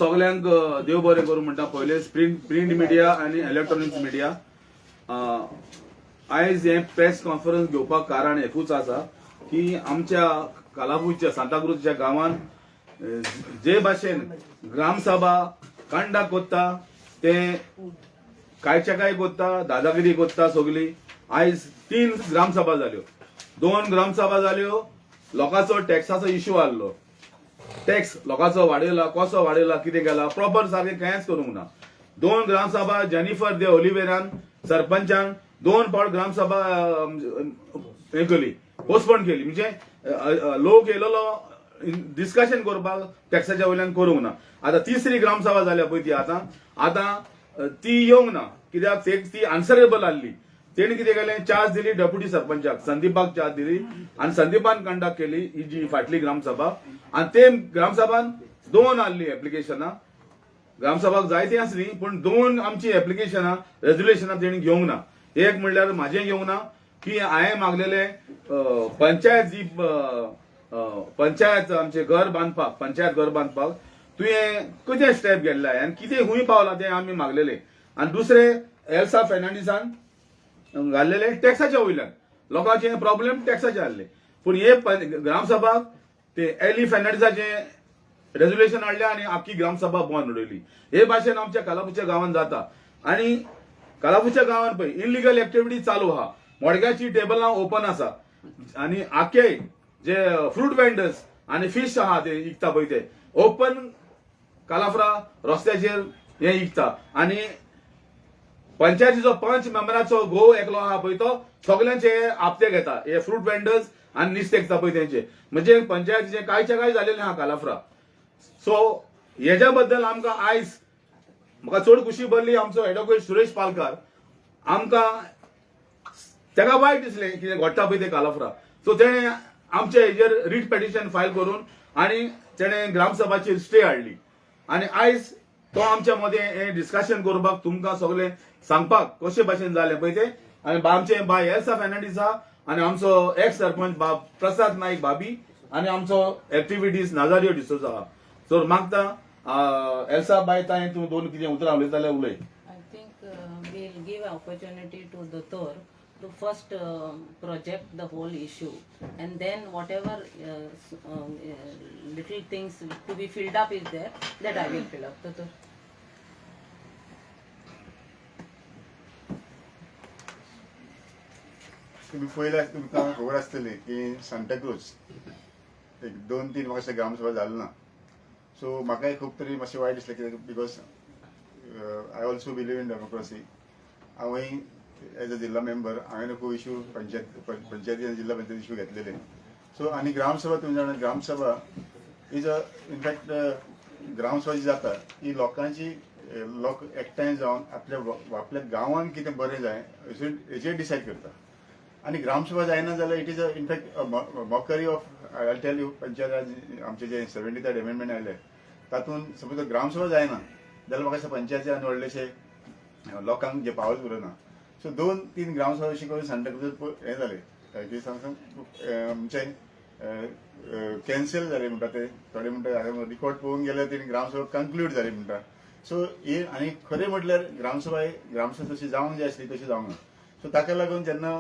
सगळ्यांक देव बरें करूं म्हणटा. पहिले प्रिंट मिडिया आनी इलेक्ट्रॉनिक्स मिडिया आयज हे प्रेस कॉन्फरन्स घेवपाक कारण एकूच आसा की आमच्या कालापूरच्या सांताक्रूजच्या गांवांत जे भाशेन ग्रामसभा कंडक्ट कोत्ता ते कांयच्या काय कोत्ता, दादागिरी कोत्ता सगळी. आयज 3 ग्रामसभा जाल्यो, 2 ग्रामसभा जाल्यो. लोकांचो टॅक्साचो इश्यू आसलो. टॅक्स लोकांचो वाडयला, कसो वाडयला, कितें केला प्रॉपर सारकें कांयच करूंक ना. 2 ग्रामसभा जेनिफर दे ऑलिव्हेरान सरपंचान 2 फावट ग्रामसभा हे केली, पोस्टपोन केली. म्हणजे लोक येयलो डिस्कशन करपाक टॅक्साच्या वयल्यान करूंक ना. आतां 3री ग्रामसभा जाल्या पळय ती आतां ती येवंक ना. कित्याक ती आन्सरेबल आसली. तेणी कितें केलें, चार्ज दिली डेप्युटी सरपंचाक, संदीपाक चार्ज दिली आनी संदीपान कंडक्ट केली ही जी फाटली ग्रामसभा. आनी ते ग्रामसभान 2 आसली एप्लिकेशनां. ग्रामसभाक जायती आसली पूण 2 आमची एप्लिकेशनां रेजोल्युशनां तेणी घेवंक ना. एक म्हणल्यार म्हाजें घेवंक ना की हांवें मागलेले पंचायत जी पंचायत आमचे घर बांदपाक, पंचायत घर बांदपाक तुवें कितें स्टेप घेतलाय आनी कितें खूंय पावला तें आमी मागलेले. आनी दुसरे एल्सा फेर्नांडीसान घाल्लेले टॅक्साच्या वयल्यान. लोकांचे प्रॉब्लेम टॅक्साचे आसले. पूण हे ग्रामसभाक ते एली फेर्नांडीसाचे रेजोल्युशन हाडले आनी आख्खी ग्रामसभा बंद उडयली. हे भाशेन आमच्या कालापूरच्या गांवांत जाता. आनी कालापूरच्या गांवांत पळय इलिगल एक्टिविटी चालू आहा. मडक्याची टेबलां ओपन आसा आनी आख्खे जे फ्रूट वेंडर्स आनी फिश आहा ते विकता पळय ते ओपन कालाफ्रा रस्त्याचेर हे विकता. आनी पंचायतीचो पंच मेंबराचो घोव एकलो आहा पळय तो सगळ्यांचे हप्ते घेता. हे फ्रूट वेंडर्स आनी नुस्तें विकता पळय तेंचे. म्हणजे पंचायतीचे कांयचे काय जालेलें आहा कालाफ्रा. सो हेज्या बद्दल आमकां आयज म्हाका चड खुशी भरली. आमचो एडवोकेट सुरेश पालकार आमकां तेका वायट दिसलें कितें घडटा पळय ते कालाफ्रा. सो तेणें आमचे हेजेर रीट पेटिशन फायल करून आनी तेणें ग्रामसभाचेर स्टे हाडली. आनी आयज तो आमच्या मदें हे डिस्कशन करपाक तुमकां सगळें सांगपाक कशे भाशेन जालें पळय ते. आनी आमचे बाय एल्सा फेर्नांडीस आहा आनी आमचो एक्स सरपंच प्रसाद नाईक भाभी आनी आमचो एक्टिविटीज नाजारियो डिसोजा आहा. सो मागता एल्सा बाय ताई तूं 2 कितें उतरां उलयता जाल्यार उलय. I think we'll give opportunity to Dr. to first project the whole issue, and then whatever little things to be filled up is there, that I will fill up. Dr. तुम्ही पयल्या तुमकां खबर आसतली की सांताक्रूज एक 2-3 वर्सां ग्रामसभा जाली ना. सो म्हाकाय खूब तरी मातशें वायट दिसलें कित्याक because I also believe in democracy. हांवूय एज अ जिल्हा मेंबर हांवें खूब इश्यू पंचायती आनी जिल्हा पंचायत इश्यू घेतलेले. सो आनी ग्रामसभा तुम्ही जाणा ग्रामसभा इज अ इनफॅक्ट ग्रामसभा जी जाता ही लोकांची लोक एकठांय जावन आपल्या गांवांत कितें बरें जाय हेचेर डिसायड करता. आनी ग्रामसभा जायना जाल्यार it is a in fact mockery of I tell you panchayat आमचे जे 73rd अमेंडमेंट आयले तातूंत सपोज ग्रामसभा जायना जाल्यार म्हाका दिसता पंचायती आनी व्हडलेशे लोकांक जे पावर्स उरना. सो 2-3 ग्रामसभा अशी करून सांताक्रूज हें जालें की आमचे कॅन्सल जाले म्हणटा ते थोडे म्हणटा रिकॉर्ड पळोवंक गेल्यार तेणी ग्रामसभा कन्क्लूड जाली म्हणटा. सो ही आनी खरें म्हटल्यार ग्रामसभा तशी जावंक जाय आसली तशी जावंक ना. सो ताका लागून जेन्ना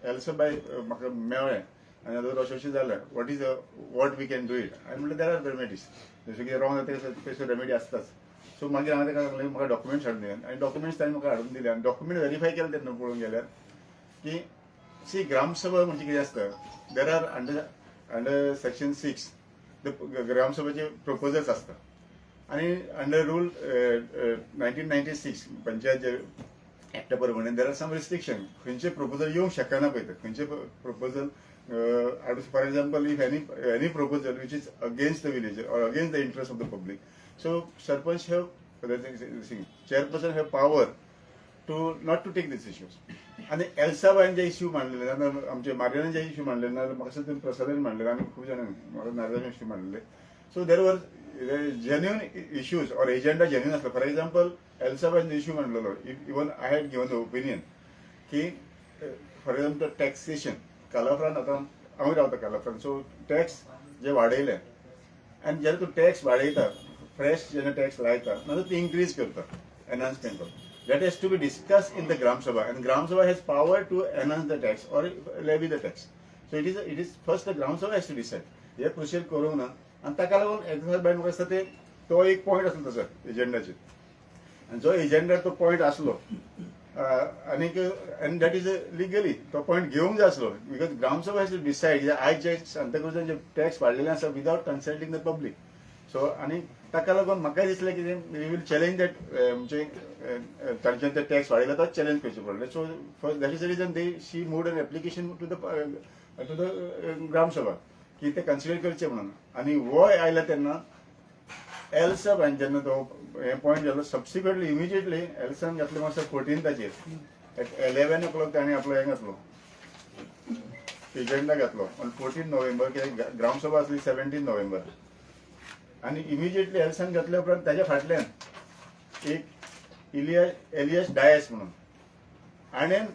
एल्सा बाय म्हाका मेळ्ळें आनी अशें जालें what we can do it. हांवें म्हणलें देर आर रेमेडीज जशें कितें रॉंग जाता तशें रेमेडी आसताच. सो मागीर हांवें ताका सांगलें म्हाका डॉक्युमेंट्स हाडून दिले आनी डॉक्युमेंट्स ताणें म्हाका हाडून दिले आनी डॉक्युमेंट व्हेरीफाय केले तेन्ना पळोवंक गेल्यार की सी ग्रामसभा म्हणजे कितें आसता देर आर अंडर सेक्शन 6 ग्रामसभेचे प्रपोजल्स आसता आनी अंडर रूल 1996 पंचायत एक्टा प्रमाणे देर आर सम रिस्ट्रिक्शन. खंयचे प्रपोजल येवंक शकना पळय खंयचे proposal for example if any proposal which is against the village or against the interest of the public. So sarpanch have chairperson have power to not to take this issues. आनी Elsa बायन जे issue मांडलेले आमचे मार्यान जे issue मांडलेले म्हाका दिसता प्रसादान मांडलेले आनी खूब जाणांनी म्हाका नार्यान इश्यू मांडलेले. So there were genuine issues or agenda genuine आसलो. फॉर एग्जाम्पल एल्सा बायन इश्यू मांडलेलो even I had given the opinion की फॉर एग्जाम्पल टॅक्सेशन कालाफ्रान आतां हांव रावता कालाफ्रान. सो टॅक्स जे वाडयले आनी जेन्ना तूं टॅक्स वाडयता फ्रेश जेन्ना टॅक्स लायता मागीर ती इन्क्रीज करता एनहान्समेंट करता. That has to be discussed in the Gram Sabha, and Gram Sabha has power to enhance the tax or levy the tax. So it is first the Gram Sabha has to decide. हे procedure करूंक ना आनी ताका लागून exercise by म्हाका दिसता ते तो एक पॉयंट आसलो तसो एजेंडाचेर, आनी जो एजेंडा तो पॉयंट आसलो आनीक एंड दॅट इज लिगली तो पॉयंट घेवंक जाय आसलो, बिकॉज ग्राम सभा हॅज टू डिसायड आयज जे सांताक्रुजान जे टॅक्स वाडलेले आसा without consulting the public. So आनी ताका लागून म्हाका दिसलें की वी वील चॅलेंज दॅट म्हणजे तांच्यान ते टॅक्स वाडयला तो चॅलेंज करचे पडले. So first that is the reason they she moved an application to the gram sabha की ते कन्सिडर करचे म्हणून. आनी हो आयला तेन्ना एल्सब हांवें जेन्ना तो हे पॉयंट जालो सबसिक्वेंटली इमिजिएटली एल्सान घातले मातसो 14थाचेर एट 11 o'clock ताणें आपलो हे घातलो एजेंडा घातलो ऑन 14 नोव्हेंबर कित्याक ग्राम सभा आसली 17 नोव्हेंबर. आनी इमिजिएटली एल्सान घातल्या उपरांत ताच्या फाटल्यान एक एलियास डायस म्हणून हाणें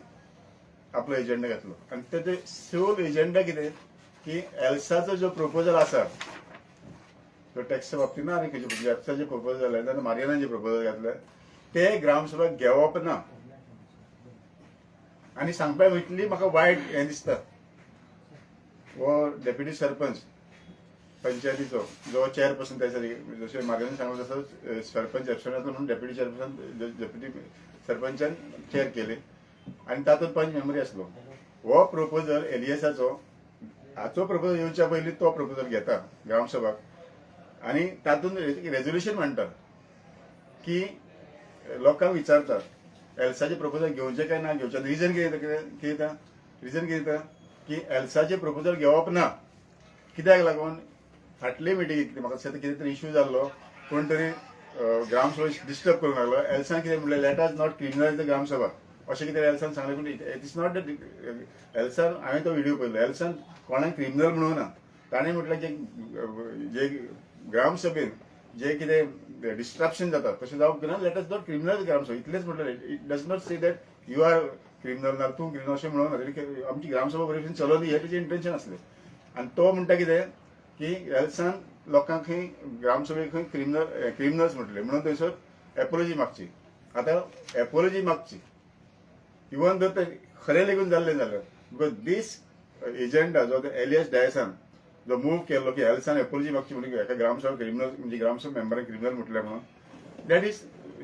आपलो एजेंडा घातलो. आनी तेजो सोल एजेंडा कितें की एल्साचो जो प्रपोजल आसा तो टॅक्सच्या बाबतींत ना आनी खंयचे एल्साचे प्रपोजल जाले जाल्यार मारियानान जे प्रपोजल घातले ते ग्राम सभाक घेवप ना. आनी सांगपाक वयतली म्हाका वायट हें दिसता हो डेप्युटी सरपंच पंचायतीचो जो चेअरपर्सन त्यासाठी जसे मार्गाने सांगत तसं सरपंच एब्संट म्हणून डेप्युटी चेअरपर्सन डेप्युटी सरपंचान चेअर केले आणि तातूंत 5 मेंबरी आसलो. हो प्रपोजल एलियसाचो हाचो प्रपोजल येवच्या पयलीं तो प्रपोजल घेता ग्रामसभाक आनी तातूंत रेजोल्युशन म्हणटा की लोकांक विचारतात एल्साचे प्रपोजल घेवचे काय ना घेवचे. रिजन कितें रिजन कितें की एल्साचे प्रपोजल घेवप ना कित्याक लागून फाटले मिटींगेंत म्हाका दिसता कितें तरी इश्यू जाल्लो कोण तरी ग्रामसभा डिस्टर्ब करूंक लागलो. एल्सान कितें म्हणलें let us not criminalise the gram sabha अशें कितें एल्सान सांगलें. पूण इट इज नॉट दॅट एल्सान हांवें तो व्हिडिओ पळयलो एल्सान कोणाक क्रिमिनल म्हणूंक ना. ताणें म्हटलें जे ग्रामसभेन जे कितें डिस्ट्रक्शन जाता तशें जावप ना let us not criminalize gram sabha इतलेंच म्हटलें. It does not say that you are criminal ना तूं क्रिमिनल अशें म्हणूंक ना. आमची ग्रामसभा बरे भशेन चलोवनी हें तेजें इंटेंशन आसलें. आनी तो म्हणटा कितें की एल्सान लोकांक खंय ग्रामसभेक खंय क्रिमिनल्स म्हटले म्हणून थंयसर एपोलॉजी मागची. आतां एपोलॉजी मागची इवन जर ते खरें लेगून जाल्लें जाल्यार बिकॉज दीस एजेंडा जो एलियस डायसान जो मूव केल्लो की एल्सान एपोलॉजी मागची म्हणून एका ग्रामसभा क्रिमिनल म्हणजे ग्रामसभा मेंबराक क्रिमिनल म्हटलें म्हणून that is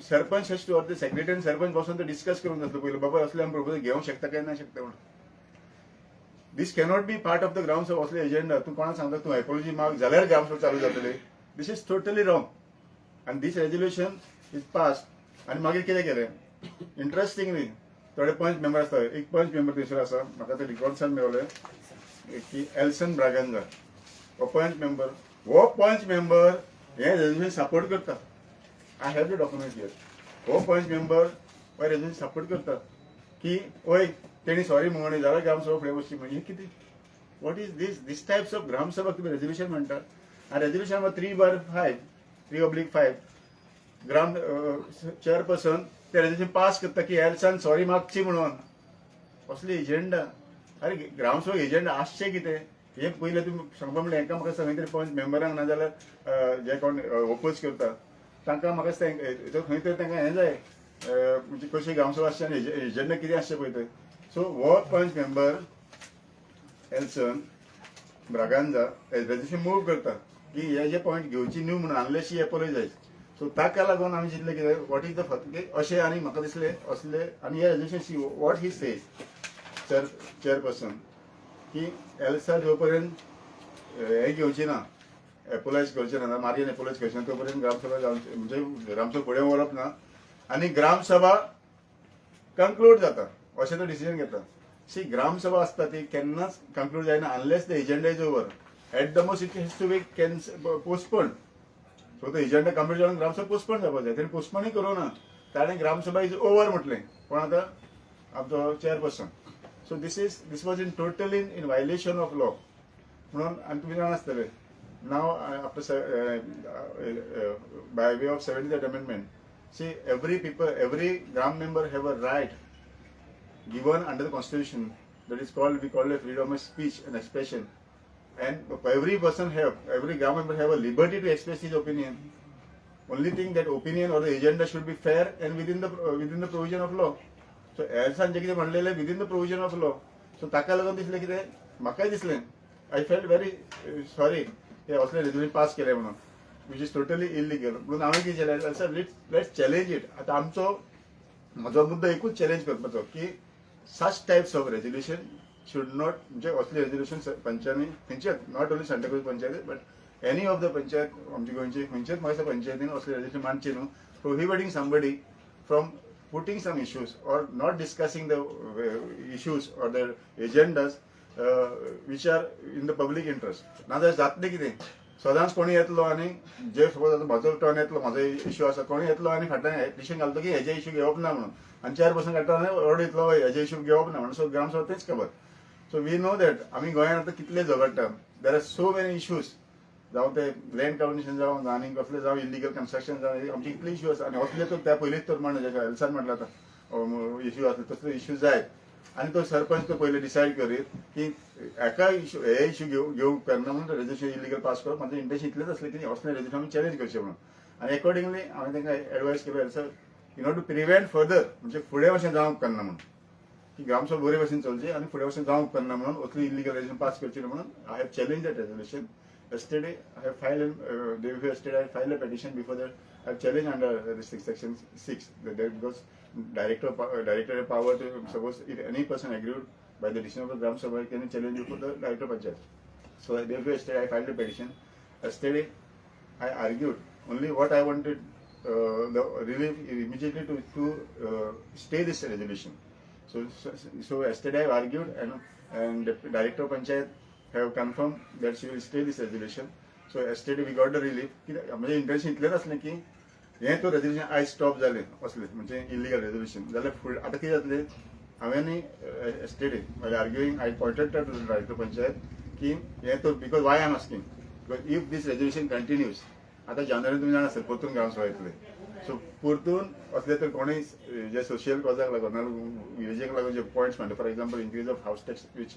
sarpanch has to or the secretary आनी सरपंच बसून तो डिस्कस करून जातलो पयलो बाबा असले आमी प्रपोजल घेवंक शकता काय ना शकता म्हणून. This cannot be part of the gram sabha असले एजेंडा. तूं कोणाक सांगता तूं एपोलॉजी माग जाल्यार ग्रामसभा चालू जातली. दिस इज टोटली रॉंग आनी दीस रेजोल्युशन इज पास. आनी मागीर कितें केलें इंट्रस्टिंगली थोडे पंच मेंबर आसता एक पंच मेंबर थंयसर आसा म्हाका ते रिकॉर्ड्सान मेवले की एल्सन ब्रागांजा हो पंच मेंबर हे रेजोल्युशन सपोर्ट करता. I have the document here. हो पंच मेंबर हो रेजोल्युशन सपोर्ट करता की ओय तेणी सॉरी म्हणून जाल्यार ग्रामसभा फुडें वचची म्हणजे कितें what is these types of gram sabha तुमी रेजोल्युशन म्हणटा. आनी रेजोल्युशन नंबर 3/5 ग्राम चेअरपर्सन ते रेजोल्युशन पास करता की एल्सान सॉरी मागची म्हणून. असली एजेंडा अरे ग्रामसभा एजेंडा आसचें कितें हे पयलें तुमी सांगपा म्हणल्यार हेका म्हाका खंय तरी पंच मेंबरांक ना जाल्यार जे कोण ओपोज करता तांकां म्हाका दिसता खंय तरी तांकां हें जाय म्हणजे कशी ग्रामसभा आसची आनी एजेंडा कितें आसचें पळय थंय. सो हो पंच मेंबर एल्सन ब्रागांजा रेजोल्युशन मूव करता की हे जे पॉयंट घेवची न्हू म्हणून अनलेस ही एपोलॉजायज. सो ताका लागून आमी चिंतलें कितें वॉट इज द अशें आनी म्हाका दिसलें असले आनी हे resolution what he says chairperson की एल्सा जो पर्यंत हे घेवची ना एपोलायज करचे ना मारियन एपोलायज करचे ना तो पर्यंत ग्रामसभा म्हणजे ग्रामसभा फुडें व्हरप ना आनी ग्रामसभा कंक्लूड जाता अशें तो डिसिजन घेता. सी ग्रामसभा आसता ती केन्नाच कंक्लूड जायना unless the agenda is over. At the most it has to be postpone. So तो एजेंडा कंप्लीट जावन ग्रामसभा पोस्टपोन जावपाक जाय. तेणी पोस्टपोनूय करूं ना ताणें ग्रामसभा इज ओवर म्हटलें कोण आतां आमचो chairperson. So this was in total in violation of law म्हणून आनी तुमी जाण आसतले नाव after by way of 70th amendment see every gram member have a right given under the constitution that is called we call it freedom of speech and expression, and every gram member have a liberty to express his opinion only thing that opinion or the agenda should be fair and within the provision of law. So एल्सान जे कितें म्हणलेलें within the provision of law. So ताका लागून दिसलें कितें म्हाकाय दिसलें I felt very sorry हे असले रेजोल्यूशन पास केले म्हणून which is totally illegal. म्हणून हांवें कितें केलें सर let's challenge it. आतां आमचो म्हजो मुद्दो एकूच चॅलेंज करपाचो की such types of resolution should not म्हणजे असले रेजोल्यूशन पंचायती खंयचे not only Santa Cruz panchayat but any of the panchayat आमची गोंयची खंयच्याच म्हाका पंचायतीन असले रेजोल्यूशन मानचे न्हू prohibiting somebody from putting some issues or not discussing the issues or the agendas which are in the public interest. नाजाल्यार जातलें कितें सदांच कोणी येतलो आनी जे सपोज आतां म्हजो टर्न येतलो म्हजो इश्यू आसा कोणी येतलो आनी फाटल्यान एप्लिकेशन घालता की हेजे इश्यू घेवप ना म्हणून आनी 4 पर्सन काडटा आनी ऑर्डर येतलो हेजे इश्यू घेवप ना म्हणून सो ग्रामसभा तेच खबर. सो वी नो दॅट आमी गोंयांत आतां कितले झगडटा there are so many issues जावं ते लँड कॉन्डिशन जावं आनी कसले जावं इलिगल कन्स्ट्रक्शन जावं आमचे कितले इश्यू आसा आनी असले तो त्या पयलींच तर म्हणून जशें एल्सान म्हटलें आतां इश्यू आसले तसले इश्यू जाय आनी तो सरपंच तो पयले डिसायड करीत की एका इश्यू हे इश्यू घेवंक करना म्हणून रेजोल्यूशन इलिगल पास करप म्हाजें इंटेंशन इतलेंच आसलें की असले रेजोल्यूशन आमी चॅलेंज करचें म्हणून आनी अकॉर्डिंगली हांवें तांकां एडवायस केलो sir in order to prevent further म्हणजे फुडें अशें जावंक करना म्हणून की ग्रामसभा बरे भशेन चलची आनी फुडें अशें जावंक करना म्हणून असली इलिगल रेजोल्यूशन पास करची ना म्हणून I have challenge that resolution. Yesterday, I have filed a petition before that. I have challenged under this section 6 that because director have power to suppose if any person aggrieved by the decision of the Gram Sabha can challenge you for the director panchayat. So therefore yesterday I filed a petition. Yesterday I argued only what I wanted the relief immediately to stay this resolution. So yesterday I argued and the director of panchayat have confirmed that she will stay this resolution. So yesterday we got the relief. म्हणजे intention इतलेंच आसलें की हें तो resolution आयज stop जालें असलें म्हणजे इलिगल रेजोल्यूशन जाल्यार फुडें आतां कितें जातलें हांवें yesterday while arguing I pointed out to the director panchayat की हें तो because why I am asking because if this resolution continues आतां जानेवारी तुमी जाणा आसतले परतून ग्रामसभा येतले सो परतून असले तर कोणूय जे सोशियल कॉजाक लागून नाजाल्यार विलेजाक लागून जे पॉयंट्स म्हणटा फॉर एक्झाम्पल इन्क्रीज ऑफ हावस tax which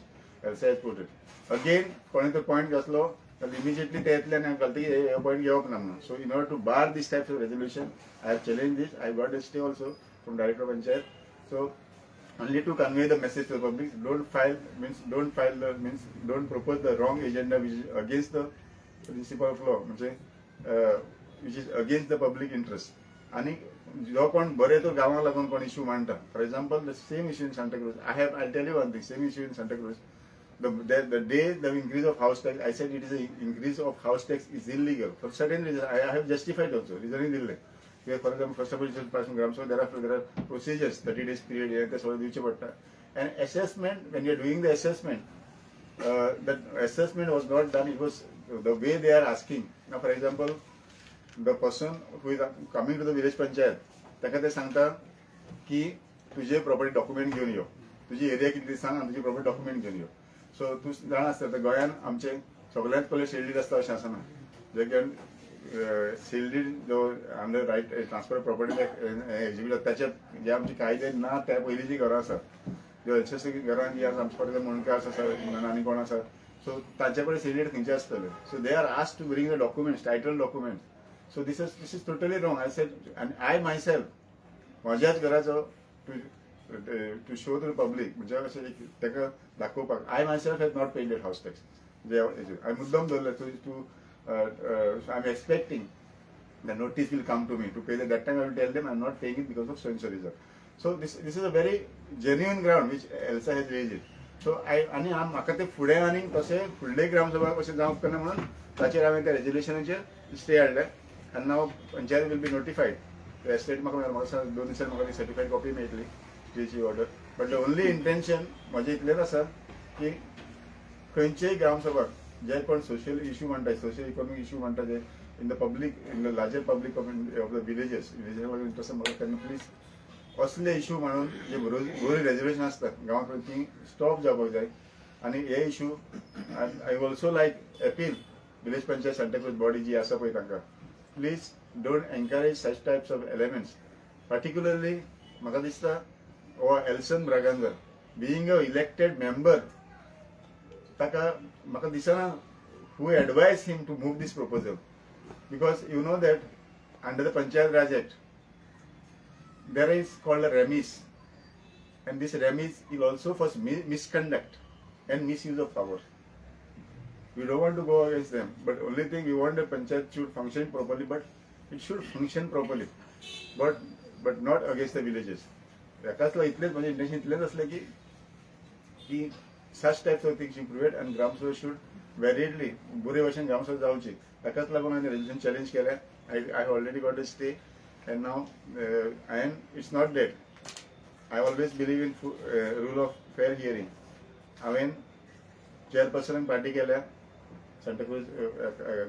Elsa has put it again कोणी तर पॉयंट घातलो जाल्यार इमिजिएटली ते येतले आनी घालता की हे पॉयंट घेवप ना म्हणून. So in order to bar this types of resolution I have challenge this I got a stay also from director panchayat. So only to convey the message to the public, don't propose the wrong agenda which is against the principle of law, which is against the public interest. आणि जो कोण बरे तो गांवाक लागून कोण issue मांडटा for example the same issue in Santa cruise I tell you one thing same issue in Santa cruise the day the increase of house tax I said it is a increase of house tax is illegal for certain reasons. I have justified also reasoning dille because for example first of all it passing gram so there are procedures 30 days period हे ते सगळे दिवचे पडटा and assessment when you are doing the assessment that assessment was not done. It was the way they are asking. Now for example the person who is coming to the village panchayat ताका ते सांगता की तुझे property document घेवन यो तुजी area कितली सांग आनी तुजी प्रॉपर्टी डॉक्युमेंट घेवन यो. सो तूं जाणा आसता गोंयांत आमचे सगळ्यांत पयलें शेल्डीड आसता अशें आसना जे कारण शेल्डीड जो आमचे रायट ट्रान्सफर प्रॉपर्टी एजिबिलिटी ताचे जे आमचे कायदे ना त्या पयलीं जी घरां आसात ज्यो एच घरान जी आसा आमचे फॉर एक्झाम्पल मणकार आसा आनी कोण आसा सो तांचे कडेन शेल्डीड खंयचे आसतले. So they are asked to bring the documents title documents. So this is totally wrong. I said आनी आय मायसेल्फ म्हज्याच घराचो to show to the public म्हणजे अशें ताका दाखोवपाक I myself has not paid that house tax. हांवें मुद्दम दवरलें to I am expecting the notice will come to me to pay that time I will tell them I am not paying it because of so and so reason. So this is a very genuine ground which Elsa has raise it. So आनी म्हाका ते फुडें आनी तशें फुडले ग्रामसभा अशें जावंक करना म्हणून ताचेर हांवें त्या रेजोल्युशनाचेर स्टे हाडले आनी नाव panchayat will be notified estate म्हाका 2 दिसांनी म्हाका ती सर्टिफायड कॉपी मेळटली स्टेची order. But the only intention म्हजें इतलेंच आसा की खंयचेय ग्रामसभाक जे कोण सोशियल इश्यू म्हणटा सोशियल इकॉनॉमीक इश्यू म्हणटा जे in the public in the larger public of the villages interest म्हाका तेन्ना प्लीज असले इश्यू म्हणून जे बरोबर रेजोल्युशन आसतात गांवांत ती स्टॉप जावपाक जाय. आनी हे issue I also like appeal village panchayat Santa Cruz body जी आसा पळय तांकां please don't encourage such types of elements. Particularly म्हाका दिसता or Elson Braganza being a elected member taka maka disana who advised him to move this proposal because you know that under the Panchayat Raj Act, there is called a remis, and this remis is also for misconduct and misuse of power. We don't want to go against them, but only thing we want the panchayat should function properly, but it should function properly, but not against the villages. एकाचला इतलेच म्हणजे intention इतलेच असलं की such types of things should prevent and gram sabha should variedly बुरे वचन ग्रामसभा जाऊची. एकाच लागून हांवें resolution challenge केलें. I have already got a stay, and now it's not dead. I always believe in rule of fair hearing. हांवें चेअरपर्सनाक party केल्या Santacruz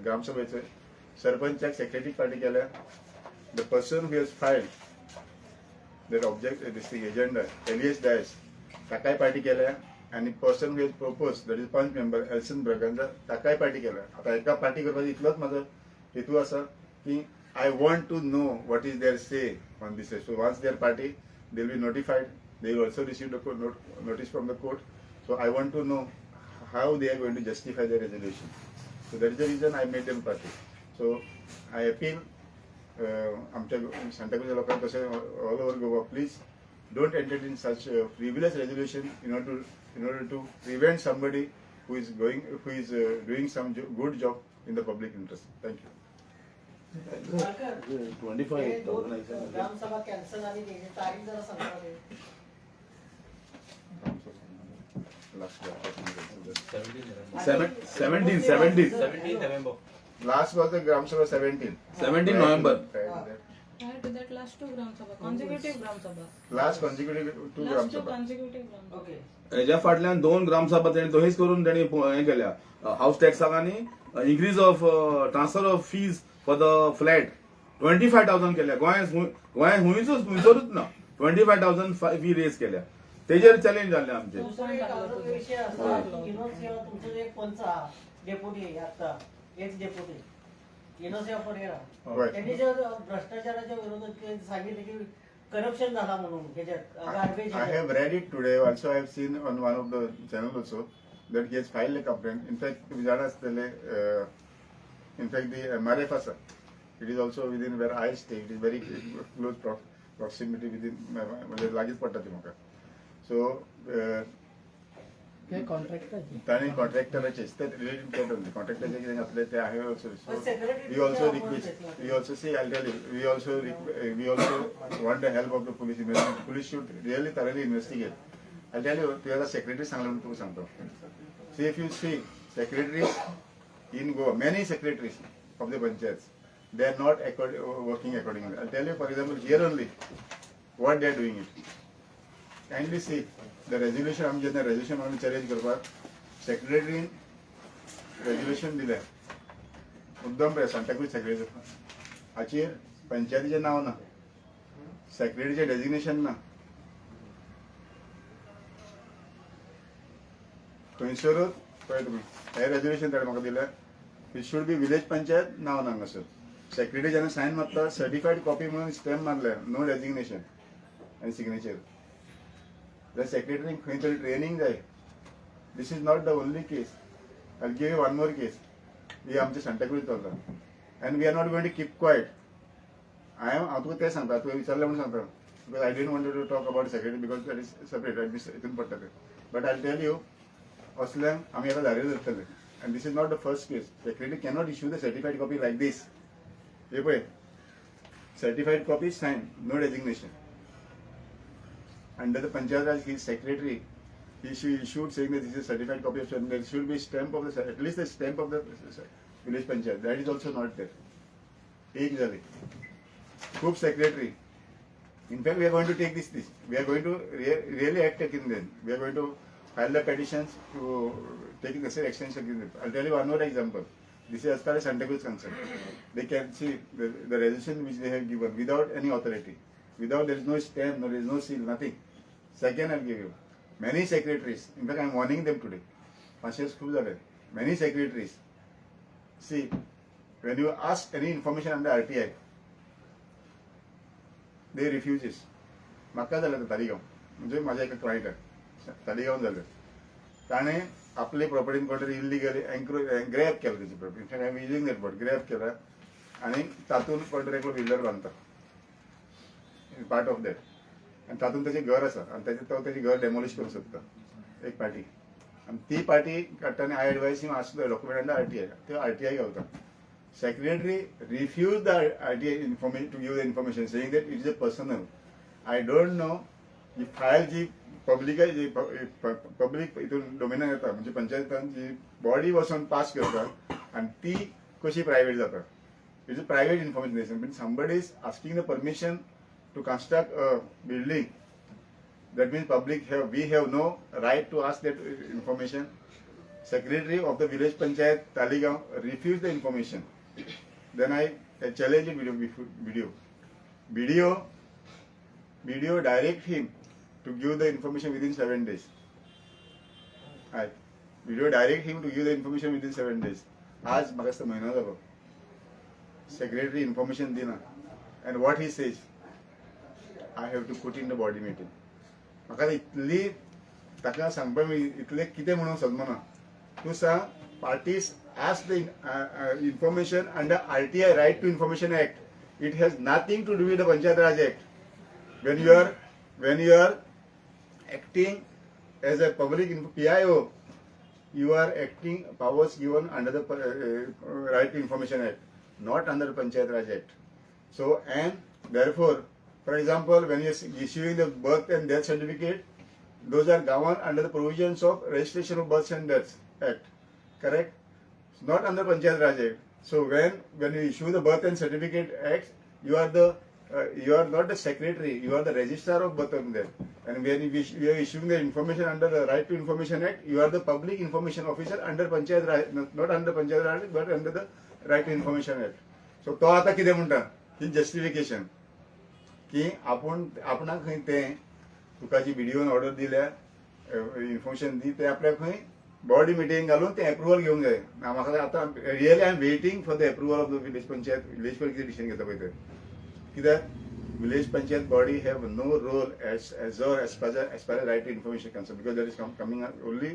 ग्रामसभेचे, सरपंचाक secretary party केल्या. The person who has filed that this thing agenda, Elias Dias, ताकाय party केल्या, आणि person who has propose that is पंच member एल्सन ब्रगांचा ताकाय party केल्या. आता एका पार्टी करपाचो इतलोच म्हाजो हेतू आसा की I want to know what is their say on this. So once their party, they will be notified. They will also receive the notice from the court. So I want to know how they are going to justify their resolution. So that is the reason I made them party. So I appeal आमच्या सांताक्रूज लोकांक तशें all over Goa, please don't entertain such frivolous resolution in order to prevent somebody who is doing some good job in the public interest. Thank you. 25 gram sabha cancel आणि त्याची तारीख जरा सांगा बरं. Last 17 November. Last was the Gram Sabha 17. 17 November. Prior to that, last two Gram Sabha, consecutive Gram Sabha. Last consecutive two Gram Last two Sabha. consecutive Gram Sabha. Okay. हेच्या फाटल्यान 2 ग्रामसभा तेणी दोहीच करून तेणी हे केल्या हाऊस टॅक्साक आनी increase of transfer of fees for the flat 25,000 केल्या. गोंयांत हुंयसरूच ना 25,000 फी रेज केल्या. तेजेर चॅलेंज जाल्ले आमचे. दुसरा एक अजून विषय असा की इनोसेवा तुमचं जे एक पंच हा डेप्युटी आता एक्स डेप्युटी इनोसेवा परेरा Right. त्यांनी जर भ्रष्टाचाराच्या विरोधात सांगितलं की करप्शन झाला म्हणून ह्याच्यात garbage I have read it today. Also, I have seen on one of the channel also that he has filed a complaint. In fact, तुम्ही जाणा आसतले, in fact, the MRF asa, it is also within where I stay. It is very close proximity within म्हणजे लागीच पडटा ती म्हाका. So ताणी कॉन्ट्रॅक्टराचेच ते related केले होते. कॉन्ट्रॅक्टराचे कितें घातले ते I have also. So we also request. We also say, I'll tell you. We also want the help of the police. Police should really thoroughly investigate. I'll tell you. तुझ्या secretary सांगला म्हणून तुका सांगतो. See, if you see secretaries in Goa, many secretaries of the panchayats, they are not working accordingly. I'll tell you, for example, here only, what they are doing it. Kindly see the resolution. आमी जेन्ना resolution आमी challenge करपाक सेक्रेटरीन resolution दिलें मुद्दम पळय Santacruz secretary हाचेर पंचायतीचें नांव ना, सेक्रेटरीचें डेजिग्नेशन ना, थंयसरूच पळय तुमी हे रेजोल्युशन ताणें म्हाका दिलें. It should be village panchayat नांव ना हांगासर. सेक्रेटरी जेन्ना सायन मारता सर्टिफायड कॉपी म्हणून स्टॅम्प मारले, नो डेजिग्नेशन आनी सिग्नेचर. The secretary खंय तरी ट्रेनिंग जाय. This is not the only case. I'll give you one more case. हे आमचे सांताक्रूज चलता and we are not going to keep quiet. हांव तुका तें सांगता, तुवें विचारलें म्हणून सांगता, because I didn't want to talk about secretary because that is separate. हितून पडटा तें. But I'll tell you, असल्यांक आमी आतां धारेर धरतले. And this is not the first case. Secretary cannot issue the certified copy like this. हे पळय, certified copy signed, no designation. Under the Panchayat Raj, his secretary, he should saying that this is a certified copy of certificate. There should be stamp of the, at least the stamp of the village panchayat. That is also not there. एक झाली. खूप secretary. In fact, we are going to take this. We are going to really act against them. We are going to file the petitions to take necessary actions against them. I'll tell you one more example. This is as far as Santakruz is concerned. They can see the resolution which they have given without any authority. Without, there is no stamp, there is no seal, nothing. Second, I'll give you. Many secretaries, in fact, I'm warning them today. Many secretaries. See, when you ask any information under RTI, they refuse it. म्हाका जालें आतां तालिगांव, म्हणजे म्हाजें एका client आहे तालिगांव जालें. ताणें आपले प्रॉपर्टीन कोण तरी इल्लिगली ग्रॅब केला त्याची property. In fact I am using that word, grab केला आणि तातूंत कॉन्ट्रॅक्टर बिल्डर बांदता पार्ट ऑफ दॅट आणि तातूंत तेजें घर आसा आनी तो तेजें घर डेमोलिश करूंक सोदता एक पार्टी आणि ती पार्टी काडटा आनी I advise him ask the document under RTI त्यो RTI घालता secretary refuse the RTI information to give the information saying that it is a personal I don't know he file जी public हितून डोमेनान येता म्हणजे पंचायतान जी body वचून pass करता आणि ती कशी प्रायव्हेट जाता it is a private information but somebody is asking the permission to construct a building, that means we have no right to ask that information. Secretary of the village panchayat Taligaon refused the information. Then I challenged BDO direct him to give the information within 7 days. BDO direct him to give the information within 7 days. आज म्हाका महिना जालो secretary information दिना and what he says, I have to put in the body meeting. म्हाका इतली ताका सांगपाक इतले कितें म्हणून समजना तूं सांग parties ask the information under RTI right to information act. It has nothing to do with the Panchayat Raj Act. When you are acting as a public PIO, you are acting powers given under the right to information act, not under the Panchayat Raj Act. So and therefore, for example, when you are issuing the birth and death certificate, those are governed under the provisions of Registration of Births and Deaths Act, correct? It's not under Panchayat Raj Act. So when you issue the Birth and Certificate Act, you are not the secretary, you are the registrar of birth and death. And when you are issuing the information under the Right to Information Act, you are the public information officer under Panchayat Raj, not under Panchayat Raj, but under the Right to Information Act. So तो आता कितें म्हणटा ही justification की आपणाक खंय तें तुका जी BDOन order दिल्या information दी ते आपल्याक खंय बॉडी मिटींग घालून ते अप्रुवल घेवंक जाय म्हाका आतां really I am waiting for the approval of the village panchayat कितें डिसिजन घेता पळय ते कित्याक village panchayat body have no role as far as right to information concerned, because that is coming only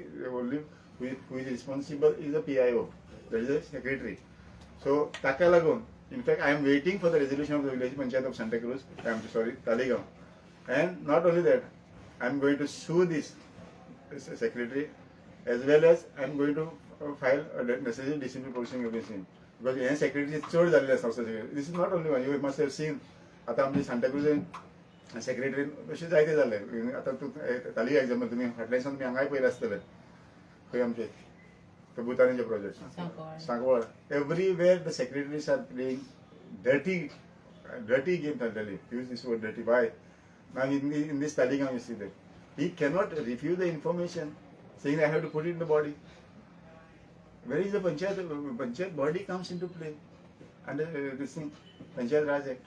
who is responsible is the PIO, that is the secretary. So ताका लागून in fact I am waiting for the resolution of the village panchayat of Santa Cruz, Taligaon, and not only that, I am going to sue this secretary as well as I am going to file a necessary disciplinary proceeding against him, because हे secretary चड जाल्ले आसा. This is not only one, you must have seen आता आमचे Santa cruise secretary अशें जायते जाले. आतां तूं तालिगांव एग्जाम्पल तुमी फाटल्या दिसान तुमी हांगाय पळयलें आसतलें खंय आमचे the Bhutanese project. Sankawad. Everywhere the secretaries are playing dirty games, I'll tell you. Use this word dirty. Why? Now in this Taligaon you see that. He cannot refuse the information saying I have to put it in the body. Where is the Panchayat? Panchayat body comes into play under this thing, Panchayat Raj Act.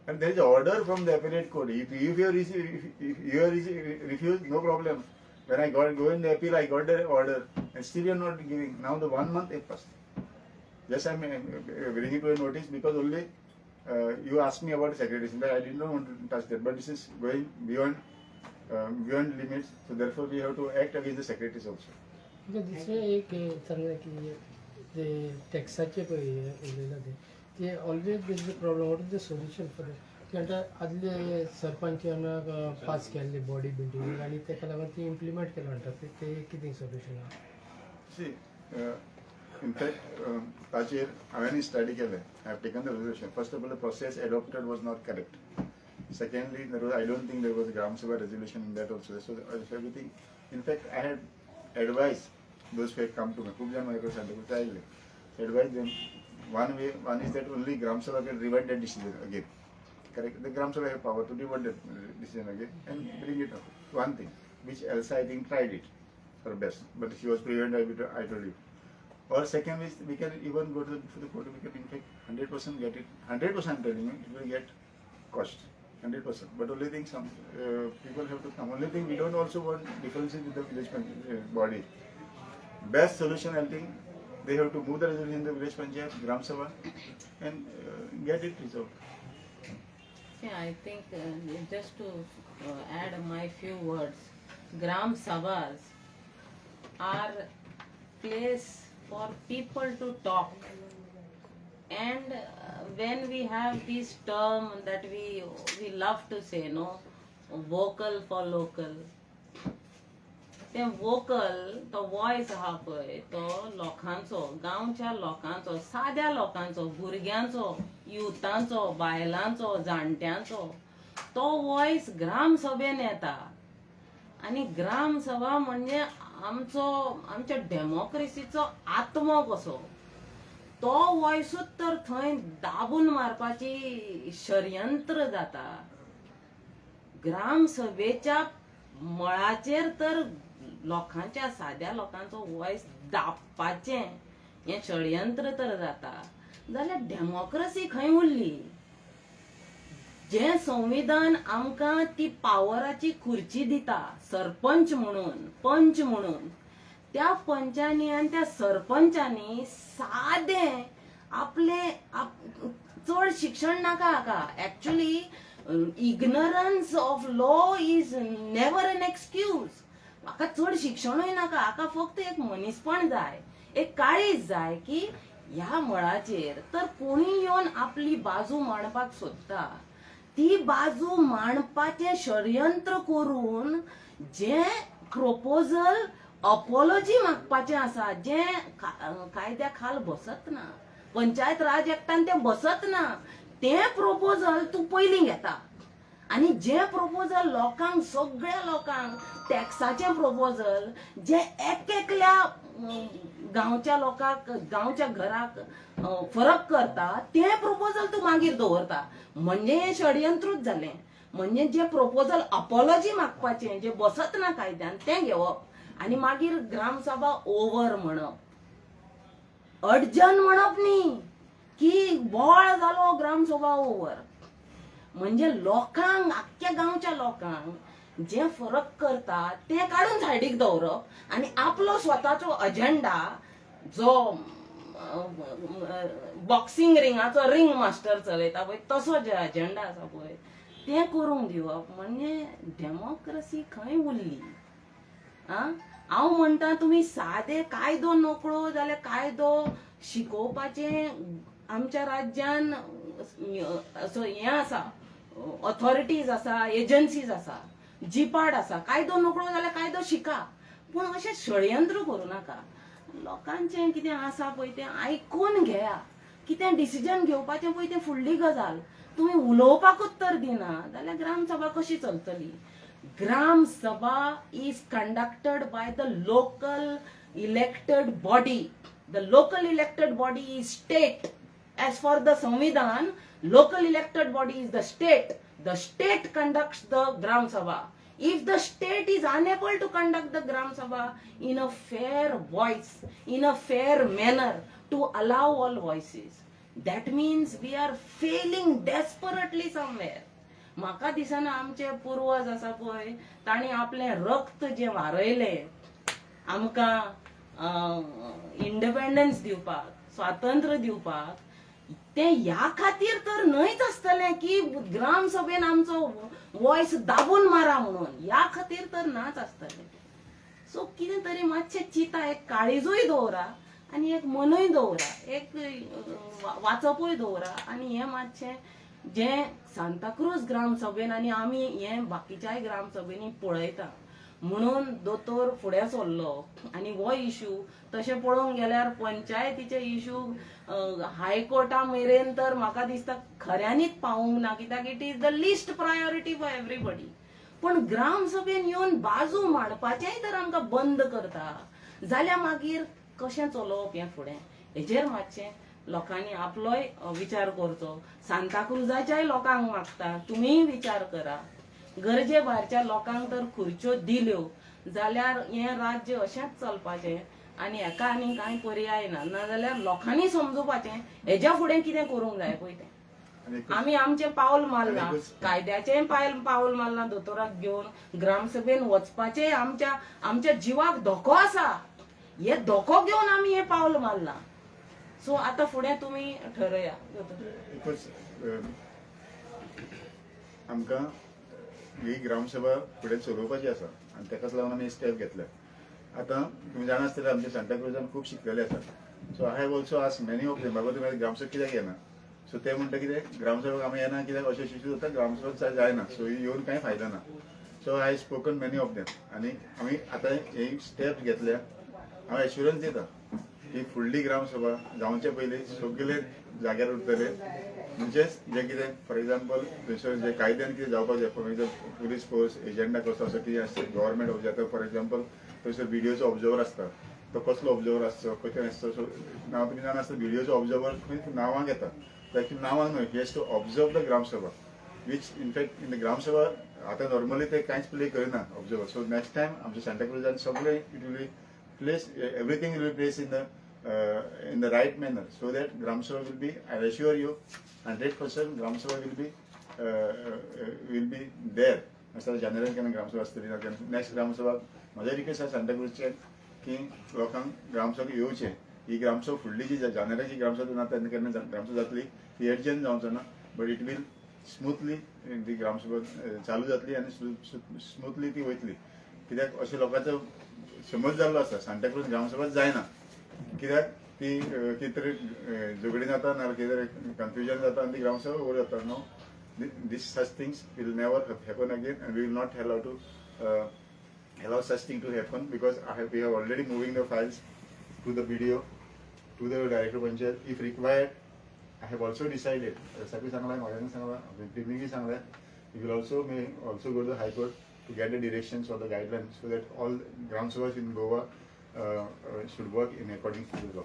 And there is an order from the appellate court. If you are refused, no problem. When I go in the appeal, I got the order, and still you are not giving. Now the 1 month has passed. Yes, I am bringing to a notice because only you asked me about the secretaries. I did not want to touch that, but this is going beyond limits. So therefore, we have to act against the secretaries also. दुसरें एक सांगलें की ते टॅक्साचे पळय उलयला ते always there is a problem. What is the solution for it? कित्याक आदले सरपंचान pass केल्ले बॉडी बिल्डींग आनी ताका लागून ती इम्प्लिमेंट केलें म्हणटात ते कितें सोल्युशन आहा? See, in fact, ताचेर हांवें स्टडी केलें. I have taken the resolution. First of all, the process adopted was not correct. Secondly, I don't think there was a Gram Sabha resolution in that also. So everything. In fact, I had advised those who had come to me. खूप जण माझ्याकडे सांगितलं आयले. Advise them. One is that only Gram Sabha can revert that decision again. Correct. The Gram Sabha have power to revert that decision again and bring it up. One thing, which Elsa I think tried it her best, but she was prevented. I told you. Or second is we can even go to the court. We can in fact 100% get it. 100% telling you it will get cost. 100%. But only thing some people have to come. Only thing we don't also want differences with the village body. Best solution I think they have to move the resolution in the village panchayat, Gram Sabha, and get it resolved. Yeah, I think just to add my few words, Gram Sabhas are place for people to talk And when we have this term that we love to say, no, vocal for local. ते vocal तो voice आहा पळय तो लोकांचो, गांवच्या लोकांचो, साध्या लोकांचो, भुरग्यांचो, युथांचो, बायलांचो, जाणट्यांचो तो वॉइस ग्रामसभेन येता. आणि ग्रामसभा म्हणजे आमच्या डेमोक्रेसीचो आत्मो कसो. तो वॉइसूच तर थंय दाबून मारपाची षडयंत्र जाता. ग्रामसभेच्या मळाचेर तर लोकांच्या, साध्या लोकांचो वॉइस दाबपाचें हें षडयंत्र तर जाता जाल्यार डेमोक्रेसी खंय उरली. जे संविधान आमकां ती पावराची खुर्ची दिता, सरपंच म्हणून, पंच म्हणून, त्या पंचांनी आनी त्या सरपंचांनी सादें आपले चड शिक्षण नाका हाका. Actually ignorance of law is never an excuse. म्हाका चड शिक्षणूय नाका, हाका फक्त एक मनीसपण जाय, एक काळीज जाय की ह्या मळाचेर तर कोणी येवन आपली बाजू मांडपाक सोदता. ती बाजू मांडपाचें षडयंत्र करून जे प्रपोजल अपॉलॉजी मागपाचें आसा, जे कायद्या खाल बसत ना, पंचायत राज एक्टान ते बसत ना, तें प्रपोजल तूं पयलीं घेता. आणि जे प्रपोजल लोकांक, सगळ्या लोकांक टॅक्साचे प्रपोजल जे एकल्या गांवच्या लोकांक, गांवच्या घराक फरक करता, ते प्रपोजल तूं मागीर दवरता. म्हणजे हें षडयंत्रूच जालें. म्हणजे जे प्रपोजल अपॉलॉजी मागपाचें, जे बसत ना कायद्यान, तें घेवप आनी मागीर ग्रामसभा ओव्हर म्हणप. अडजन म्हणप न्ही की बोवाळ जालो ग्रामसभा ओव्हर. म्हणजे लोकांक, आख्ख्या गांवच्या लोकांक जे फरक करता ते काडून सायडीक दवरप आनी आपलो स्वताचो अजेंडा, जो बॉक्सिंग रिंगाचो रिंग मास्टर चलयता पळय तसो जे अजेंडा आसा पळय तें करूंक दिवप. म्हणजे डेमोक्रेसी खंय उरली. हांव म्हणटा तुमी सादे कायदो नकळो जाल्यार कायदो शिकोवपाचें आमच्या राज्यान असो हें आसा, ऑथॉरिटीज आसा, एजन्सीज आसा, जिपाड आसा. कायदो नकळो जाल्यार कायदो शिका, पूण अशें षडयंत्र करूं नाका. लोकांचें कितें आसा पळय तें आयकून घेया. कितें डिसिजन घेवपाचें पळय तें फुडली गजाल. तुमी उलोवपाकूच तर दिना जाल्यार ग्रामसभा कशी चलतली. Gram Sabha is conducted by the local elected body. The local elected body is state. As for the Samvidhan, local elected body is the state. The state conducts the Gram Sabha. If the state is unable to conduct the Gram Sabha in a fair voice, in a fair manner, to allow all voices, that means we are failing desperately somewhere. म्हाका दिसना आमचे पूर्वज आसा पळय ताणी आपले रक्त जे व्हारयले आमकां इंडिपेंडन्स दिवपाक, स्वातंत्र्य दिवपाक, ते ह्या खातीर तर न्हयच आसतले की ग्राम सभेन आमचो वॉइस दाबून मारा म्हणून. ह्या खातीर तर नाच आसतले. सो कितें तरी मातशें चिता, एक काळीजूय दवरा आनी एक मनूय दवरा, एक वाचपूय दवरा आनी हें मातशें जे सांताक्रूज ग्रामसभेन आनी आमी हे बाकीच्याय ग्रामसभेनी पळयता म्हणून दोतोर फुडें सरलो आनी हो इश्यू तशें पळोवंक गेल्यार पंचायतीचे इश्यू हायकोर्टा मेरेन तर म्हाका दिसता खऱ्यांनीच पावूंक ना, कित्याक it is the list priority for everybody. पण ग्रामसभेन येवन बाजू मांडपाचेंय तर आमकां बंद करता जाल्यार मागीर कशें चलोवप हें फुडें, हेजेर मातशें लोकांनी आपलोय विचार करचो. सांताक्रुजाच्याय लोकांक मागता तुमीय विचार करा. गरजे भायरच्या लोकांक तर खुर्च्यो दिल्यो जाल्यार हें राज्य अशेंच चलपाचें आनी हेका आनी कांय पर्याय ना. नाजाल्यार लोकांनी समजुपाचें हेज्या फुडें कितें करूंक जाय पळय तें. आमी आमचें पावल मारलां, कायद्याचेंय पावल मारलां दोतोराक घेवन ग्रामसभेन वचपाचें आमच्या जिवाक धोको आसा. हे धोको घेवन आमी हें पावल मारलां. सो आता फुडें तुमी ठरया. आमकां ही ग्रामसभा फुडें चलोवपाची आसा आनी ताकाच लागून आमी स्टेप घेतल्या. आतां तुमी जाणा आसतले आमच्या सांताक्रुजान खूब शिकलेले आसात. So I have also ask many of them बाबा तुम्ही ग्रामसेवक कित्याक येना सो ते म्हणटा कितें ग्रामसेवक आमी येना कित्याक अशें इश्यू जाता ग्रामसेवक जायना सो येवन कांय फायदा ना so I spoken many of them आनी आमी आतां हे स्टेप घेतल्या हांव एश्युरन्स दिता की फुडली ग्रामसभा जावचे पयलीं सगळे जाग्यार उरतले म्हणजेच जे कितें फॉर एग्जाम्पल थंयसर जे कायद्यान कितें जावपाक जाय for example police force agenda कसो असो कितें आसता गव्हर्मेंट ऑब्जर्वर फॉर एग्जाम्पल थंयसर व्हिडिओचो ऑब्जर्वर आसता तो कसलो ऑब्जर्वर आसचो खंय आसता सो नांव तुमी जाणा आसता व्हिडिओचो ऑब्जर्वर खंय नांवांक येता एक्चुअली नांवांक न्हय he has to observe the gram sabha which in fact in the gram sabha आतां नॉर्मली ते कांयच प्ले करिना ऑब्जर्वर सो नेक्स्ट टायम आमच्या सांताक्रुजान सगळे it will be place everything will be placed in the right manner so that Gram Sabha will be, I assure you 100% Gram Sabha will be there असं जानेवारी केन्ना Gram Sabha आसतली next Gram Sabha माझे request आसा सांताक्रुजचे की लोकांक Gram Sabha येवचे ही Gram Sabha फुडली जी जानेवारीची Gram Sabha ना तेन्ना केन्ना Gram Sabha जातली ती एडजन जावचो ना बट इट विल स्मूथली ती Gram Sabha चालू जातली आनी स्मूथली ती वयतली कित्याक अशें लोकांचो समज जाल्लो आसा सांताक्रुज ग्रामसभा जायना कित्याक ती कितें तरी झगडी जाता ना कितें तरी कन्फ्युजन जाता आनी ती ग्रामसभा ओवर जाता no this such things will never happen again and we will not allow such thing to happen because we have already moving the files to the BDO, to the director panchayat if required. I have also decided Sapi Sangla, Magana Sangla, Pimiki Sangla, we will may also go to the High Court to get the directions or the guidelines so that all Gram Sabhas in Goa should work in accordance to the law.